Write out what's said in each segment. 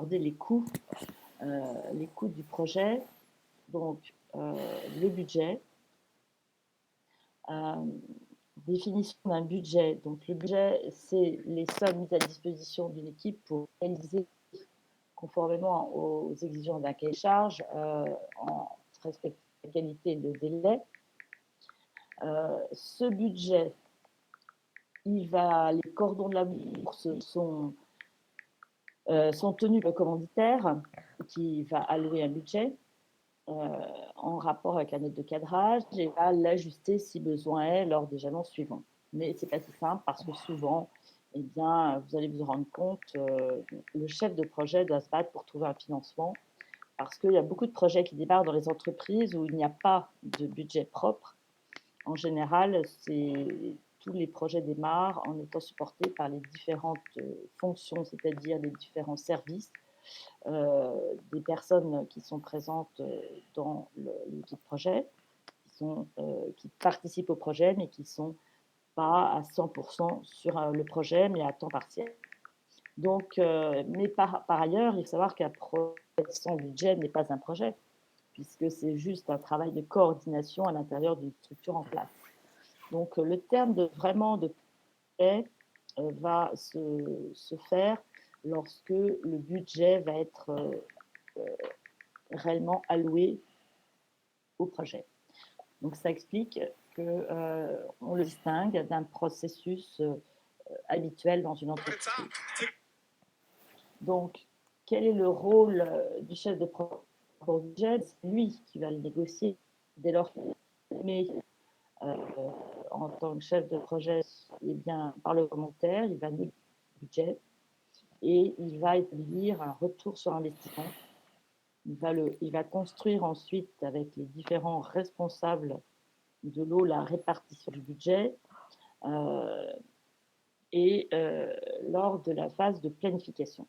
aborder les coûts du projet, donc le budget, définition d'un budget. Donc le budget, c'est les sommes mises à disposition d'une équipe pour réaliser conformément aux exigences d'un cahier de charges, en respectant la qualité et le délai. Ce budget, les cordons de la bourse sont tenus par le commanditaire qui va allouer un budget en rapport avec la note de cadrage et va l'ajuster si besoin est lors des jalons suivants. Mais ce n'est pas si simple parce que souvent, eh bien, vous allez vous rendre compte, le chef de projet doit se battre pour trouver un financement parce qu'il y a beaucoup de projets qui débarquent dans les entreprises où il n'y a pas de budget propre. En général, tous les projets démarrent en étant supportés par les différentes fonctions, c'est-à-dire les différents services, des personnes qui sont présentes dans l'équipe projet, qui participent au projet, mais qui ne sont pas à 100% sur le projet, mais à temps partiel. Donc, mais par ailleurs, il faut savoir qu'un projet sans budget n'est pas un projet, puisque c'est juste un travail de coordination à l'intérieur d'une structure en place. Donc, le terme de projet va se faire lorsque le budget va être réellement alloué au projet. Donc, ça explique qu'on le distingue d'un processus habituel dans une entreprise. Donc, quel est le rôle du chef de projet? C'est lui qui va le négocier dès lors qu'il met en tant que chef de projet, eh bien, par le commentaire, il va négocier le budget et il va établir un retour sur investissement. Il va construire ensuite avec les différents responsables de l'eau la répartition du budget lors de la phase de planification.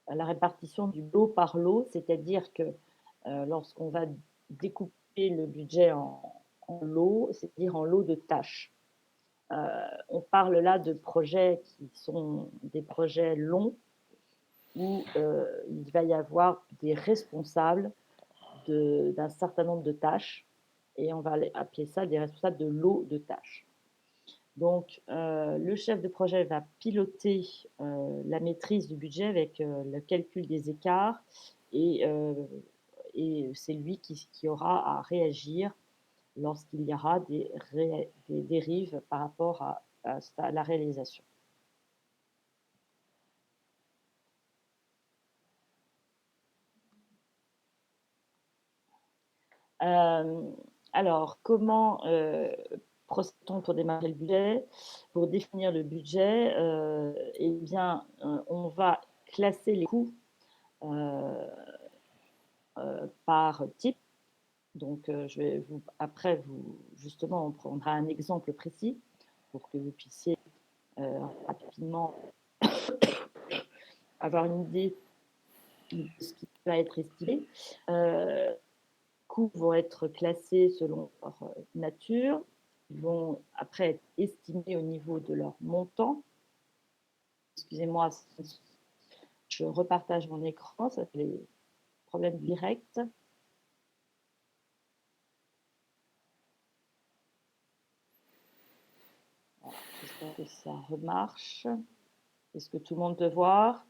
La répartition du lot par lot, c'est-à-dire que lorsqu'on va découper le budget en lots, c'est-à-dire en lots de tâches. On parle là de projets qui sont des projets longs où il va y avoir des responsables d'un certain nombre de tâches et on va appeler ça des responsables de lots de tâches. Donc, le chef de projet va piloter la maîtrise du budget avec le calcul des écarts et c'est lui qui aura à réagir lorsqu'il y aura des dérives par rapport à la réalisation. Alors, comment procède-t-on pour démarrer le budget? Pour définir le budget, eh bien, on va classer les coûts par type. Donc, justement, on prendra un exemple précis pour que vous puissiez rapidement avoir une idée de ce qui va être estimé. Coûts vont être classés selon leur nature. Ils vont après être estimés au niveau de leur montant. Excusez-moi, je repartage mon écran, ça fait les problèmes directs. Voilà, j'espère que ça remarche. Est-ce que tout le monde peut voir?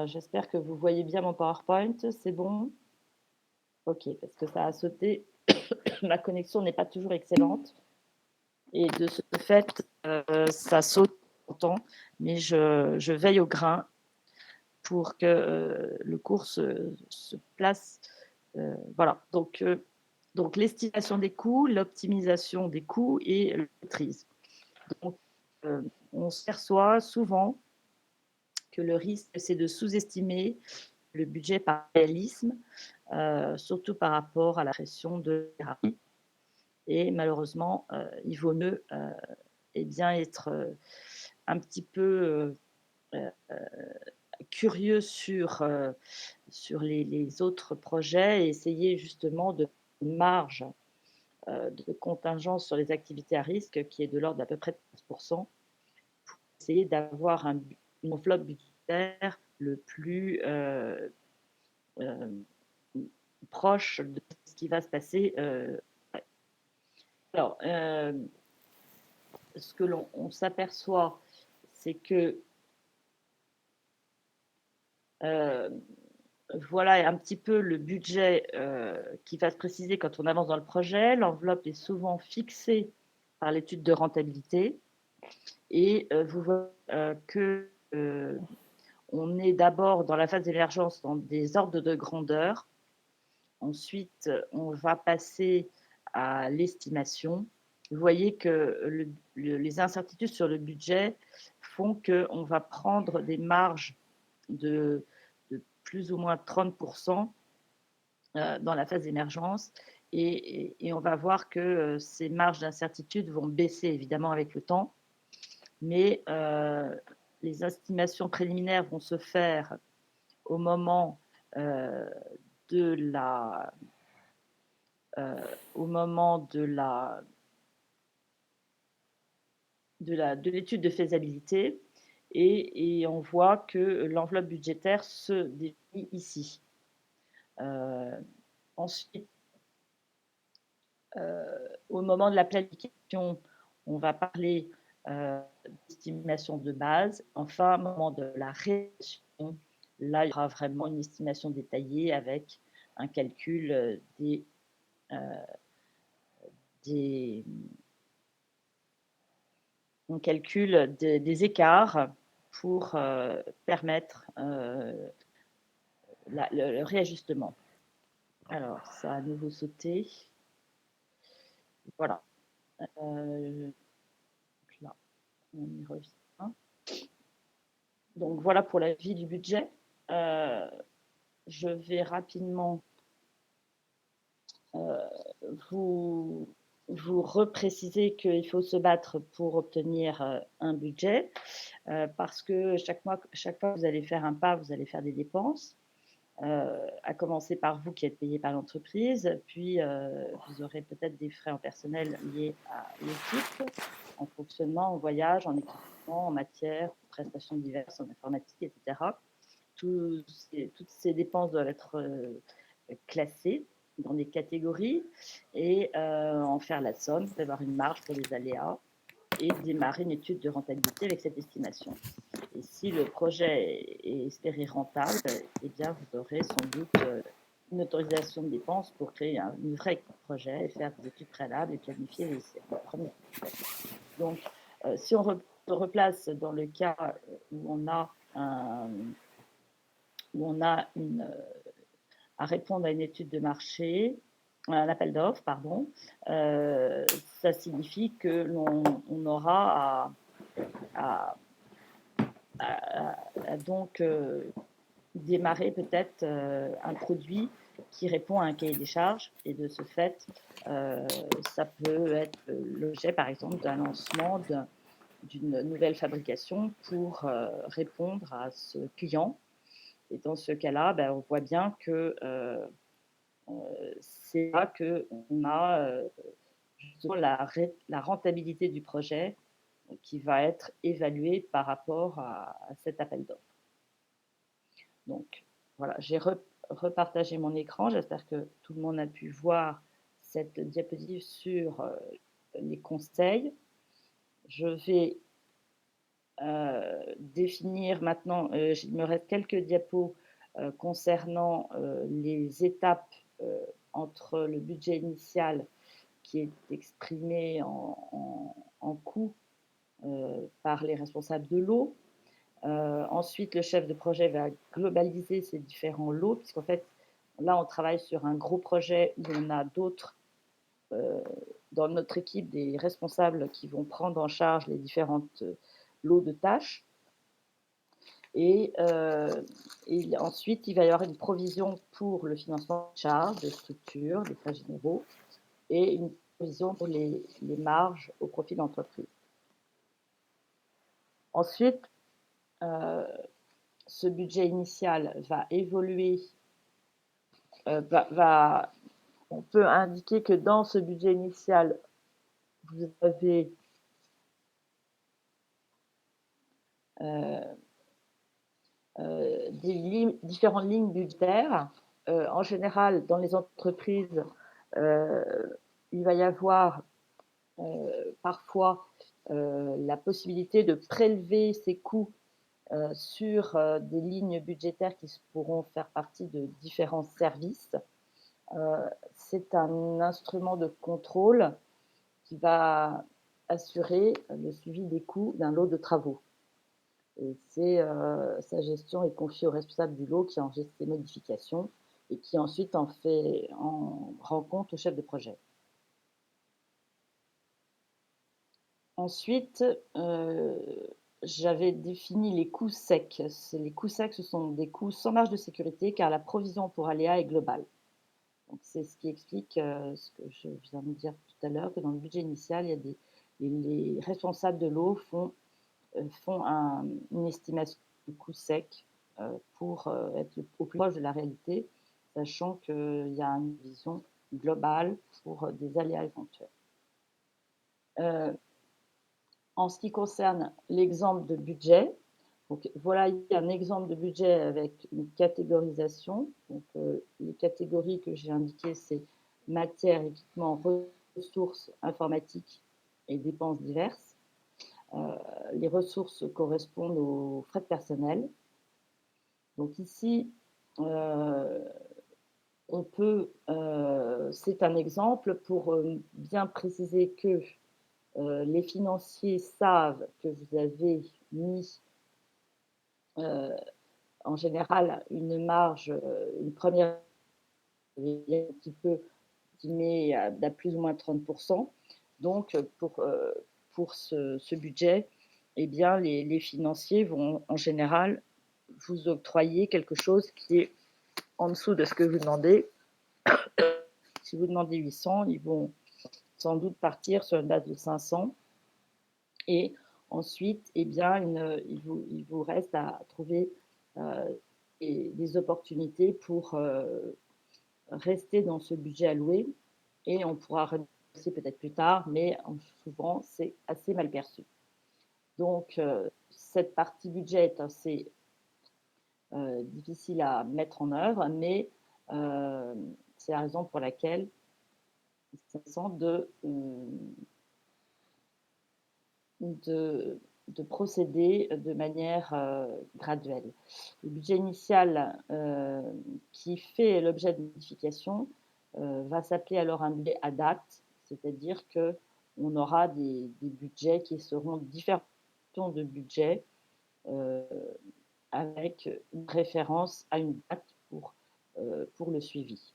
J'espère que vous voyez bien mon PowerPoint, c'est bon? Ok, parce que ça a sauté. Ma connexion n'est pas toujours excellente. Et de ce fait, ça saute longtemps, mais je veille au grain pour que le cours se place. Voilà, donc l'estimation des coûts, l'optimisation des coûts et la maîtrise. Donc, on s'aperçoit souvent que le risque, c'est de sous-estimer le budget par réalisme, surtout par rapport à la pression de thérapie. Et malheureusement, il vaut mieux eh bien, être un petit peu curieux sur les autres projets et essayer justement de marge de contingence sur les activités à risque qui est de l'ordre d'à peu près de 15%, pour essayer d'avoir une enveloppe budgétaire le plus proche de ce qui va se passer. Alors, ce que l'on s'aperçoit, c'est que voilà un petit peu le budget qui va se préciser quand on avance dans le projet. L'enveloppe est souvent fixée par l'étude de rentabilité et vous voyez que on est d'abord dans la phase d'émergence dans des ordres de grandeur. Ensuite, on va passer à l'estimation. Vous voyez que les incertitudes sur le budget font qu'on va prendre des marges de plus ou moins 30% dans la phase d'émergence. Et on va voir que ces marges d'incertitude vont baisser évidemment avec le temps. Mais les estimations préliminaires vont se faire au moment de l'étude de faisabilité et on voit que l'enveloppe budgétaire se définit ici. Ensuite, au moment de la planification, on va parler d'estimation de base. Enfin, au moment de la réalisation, là, il y aura vraiment une estimation détaillée avec un calcul des écarts pour permettre le réajustement. Alors, ça a à nouveau sauté. Voilà. Là, on y revient. Donc, voilà pour la vie du budget. Je vais rapidement vous repréciser qu'il faut se battre pour obtenir un budget parce que chaque fois que vous allez faire un pas, vous allez faire des dépenses. À commencer par vous qui êtes payé par l'entreprise, puis vous aurez peut-être des frais en personnel liés à l'équipe, en fonctionnement, en voyage, en équipement, en matière, en prestations diverses, en informatique, etc. Toutes ces dépenses doivent être classées dans des catégories et en faire la somme, prévoir une marge pour les aléas et démarrer une étude de rentabilité avec cette estimation. Et si le projet est espéré rentable, eh bien, vous aurez sans doute une autorisation de dépenses pour créer un vrai projet et faire des études préalables et planifier les premiers projets. Donc, si on se replace dans le cas où on a à répondre à une étude de marché, un appel d'offres, pardon, ça signifie que l'on aura à donc démarrer peut-être un produit qui répond à un cahier des charges et de ce fait, ça peut être l'objet par exemple d'un lancement d'une nouvelle fabrication pour répondre à ce client. Et dans ce cas-là, ben, on voit bien que c'est là qu'on a justement la rentabilité du projet qui va être évaluée par rapport à cet appel d'offres. Donc voilà, j'ai repartagé mon écran. J'espère que tout le monde a pu voir cette diapositive sur les conseils. Je vais définir maintenant, il me reste quelques diapos concernant les étapes entre le budget initial qui est exprimé en coûts par les responsables de l'eau. Ensuite, le chef de projet va globaliser ces différents lots, puisqu'en fait, là, on travaille sur un gros projet où on a d'autres, dans notre équipe, des responsables qui vont prendre en charge les différentes lots de tâches. Et ensuite, il va y avoir une provision pour le financement de charges, de structures, des frais généraux, et une provision pour les marges au profit de l'entreprise. Ensuite, ce budget initial va évoluer, on on peut indiquer que dans ce budget initial, vous avez différentes lignes budgétaires. En général, dans les entreprises, il va y avoir parfois la possibilité de prélever ces coûts sur des lignes budgétaires qui pourront faire partie de différents services. C'est un instrument de contrôle qui va assurer le suivi des coûts d'un lot de travaux. Et sa gestion est confiée au responsable du lot qui enregistre ces modifications et qui ensuite en rend compte au chef de projet. Ensuite, j'avais défini les coûts secs. Les coûts secs, ce sont des coûts sans marge de sécurité car la provision pour aléa est globale. Donc, c'est ce qui explique ce que je viens de dire tout à l'heure, que dans le budget initial, les responsables de l'eau font une estimation du coût sec pour être au plus proche de la réalité, sachant qu'il y a une vision globale pour des aléas éventuels. En ce qui concerne l'exemple de budget, donc voilà un exemple de budget avec une catégorisation. Donc, les catégories que j'ai indiquées, c'est matière, équipement, ressources informatiques et dépenses diverses. Les ressources correspondent aux frais de personnel. Donc ici, c'est un exemple pour bien préciser que les financiers savent que vous avez mis en général une marge, une première un petit peu estimée à plus ou moins 30%. Donc pour ce budget, eh bien, les financiers vont en général vous octroyer quelque chose qui est en dessous de ce que vous demandez. Si vous demandez 800, ils vont sans doute partir sur une base de 500. Et ensuite, eh bien, il vous reste à trouver des opportunités pour rester dans ce budget alloué. Et on pourra renégocier peut-être plus tard, mais souvent, c'est assez mal perçu. Donc, cette partie budget est assez difficile à mettre en œuvre, mais c'est la raison pour laquelle c'est intéressant de procéder de manière graduelle. Le budget initial qui fait l'objet de modifications va s'appeler alors un budget à date, c'est-à-dire qu'on aura des budgets qui seront différents de budgets avec une référence à une date pour le suivi.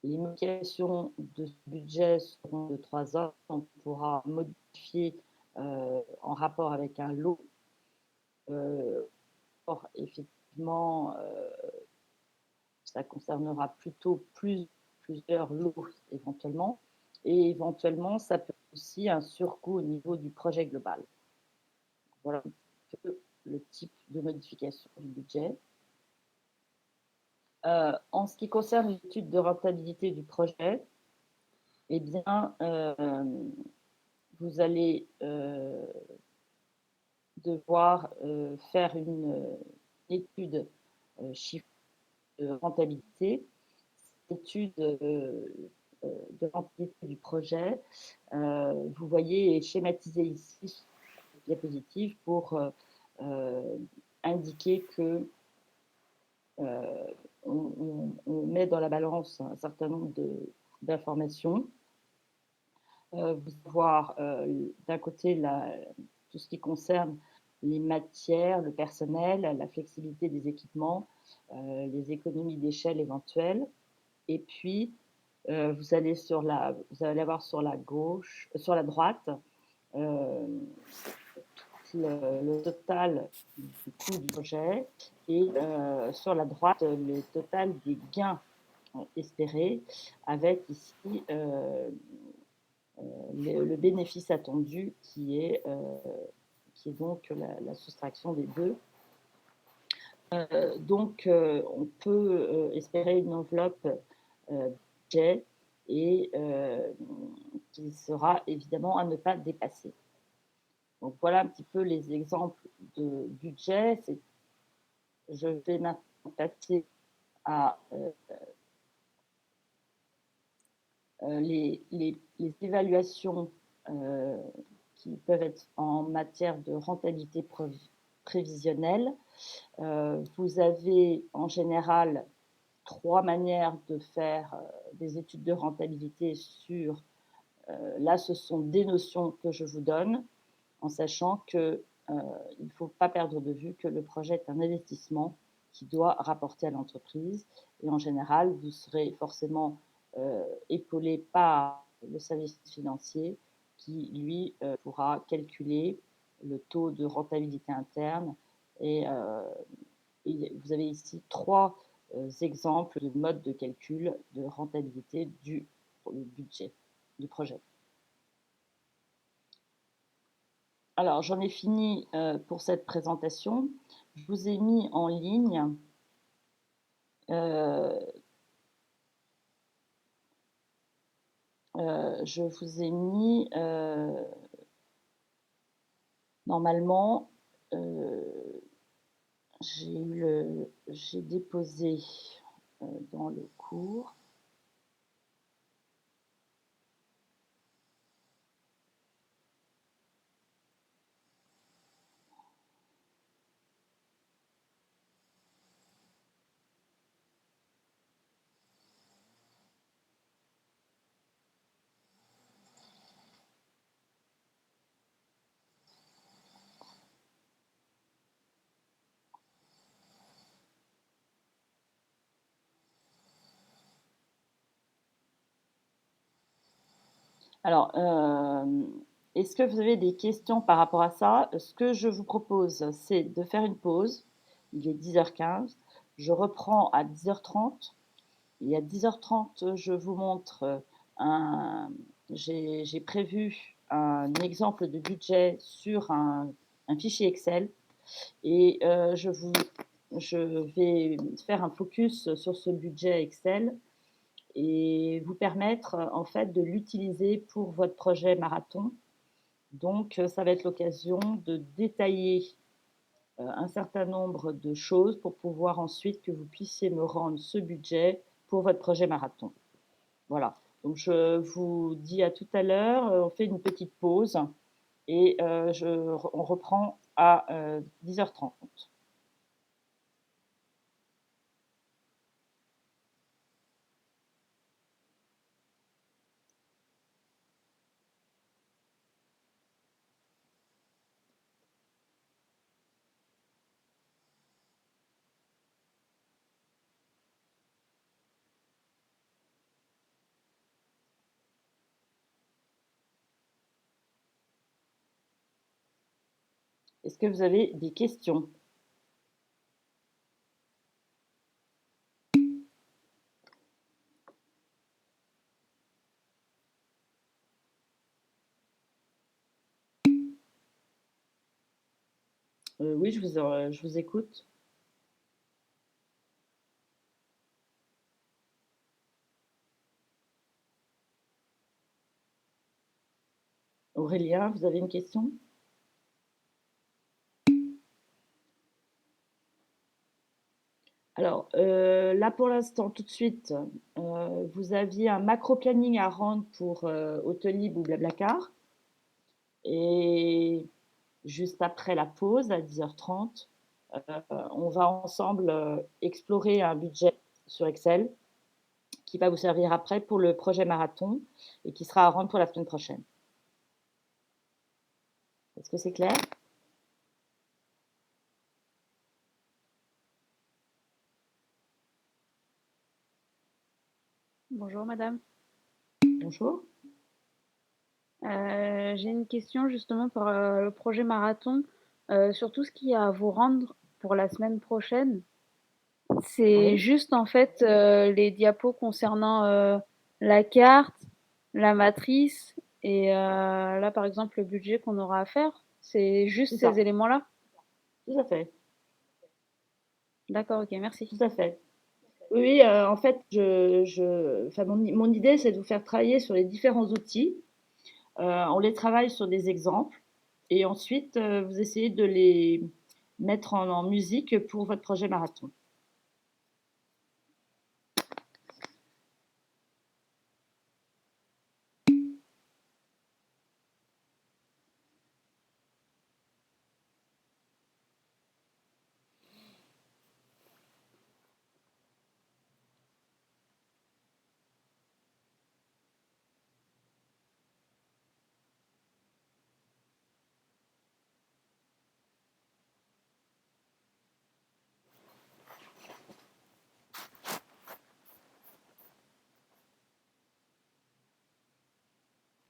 Les modifications de ce budget seront de 3 ans. On pourra modifier en rapport avec un lot. Or, effectivement, ça concernera plutôt plusieurs lots éventuellement. Et éventuellement, ça peut être aussi un surcoût au niveau du projet global. Voilà le type de modification du budget. En ce qui concerne l'étude de rentabilité du projet, eh bien, vous allez devoir faire une étude chiffrée de rentabilité. Cette étude de rentabilité du projet, vous voyez schématisé ici sur la diapositive pour indiquer que on met dans la balance un certain nombre d'informations. Vous voir d'un côté tout ce qui concerne les matières, le personnel, la flexibilité des équipements, les économies d'échelle éventuelles. Et puis, vous allez avoir sur la gauche, sur la droite, le total du coût du projet et sur la droite, le total des gains espérés avec ici le bénéfice attendu qui est donc la soustraction des deux. Donc, on peut espérer une enveloppe budget et qui sera évidemment à ne pas dépasser. Donc voilà un petit peu les exemples de budget. Je vais maintenant passer à les évaluations qui peuvent être en matière de rentabilité prévisionnelle. Vous avez en général 3 manières de faire des études de rentabilité sur, là ce sont des notions que je vous donne, en sachant qu'il ne faut pas perdre de vue que le projet est un investissement qui doit rapporter à l'entreprise. Et en général, vous serez forcément épaulé par le service financier qui, lui, pourra calculer le taux de rentabilité interne. Et vous avez ici 3 exemples de modes de calcul de rentabilité du budget, du projet. Alors, j'en ai fini pour cette présentation. Je vous ai mis en ligne je vous ai mis normalement j'ai déposé dans le cours. Alors, est-ce que vous avez des questions par rapport à ça? Ce que je vous propose, c'est de faire une pause. Il est 10h15. Je reprends à 10h30. Et à 10h30, je vous montre j'ai prévu un exemple de budget sur un fichier Excel. Et je vais faire un focus sur ce budget Excel et vous permettre en fait de l'utiliser pour votre projet marathon. Donc, ça va être l'occasion de détailler un certain nombre de choses pour pouvoir ensuite que vous puissiez me rendre ce budget pour votre projet marathon. Voilà. Donc, je vous dis à tout à l'heure. On fait une petite pause et on reprend à 10h30. Est-ce que vous avez des questions? Oui, je vous écoute. Aurélien, vous avez une question? Alors, là pour l'instant, tout de suite, vous aviez un macro-planning à rendre pour Autolib ou Blablacar. Et juste après la pause, à 10h30, on va ensemble explorer un budget sur Excel qui va vous servir après pour le projet marathon et qui sera à rendre pour la semaine prochaine. Est-ce que c'est clair? Bonjour madame. Bonjour. J'ai une question justement pour le projet marathon, sur tout ce qu'il y a à vous rendre pour la semaine prochaine. C'est Oui. juste en fait les diapos concernant la carte, la matrice et là par exemple le budget qu'on aura à faire. C'est juste C'est ces ça. éléments-là? Tout à fait. D'accord, ok, merci. Tout à fait. Oui, en fait, enfin, mon idée, c'est de vous faire travailler sur les différents outils. On les travaille sur des exemples et ensuite, vous essayez de les mettre en musique pour votre projet marathon.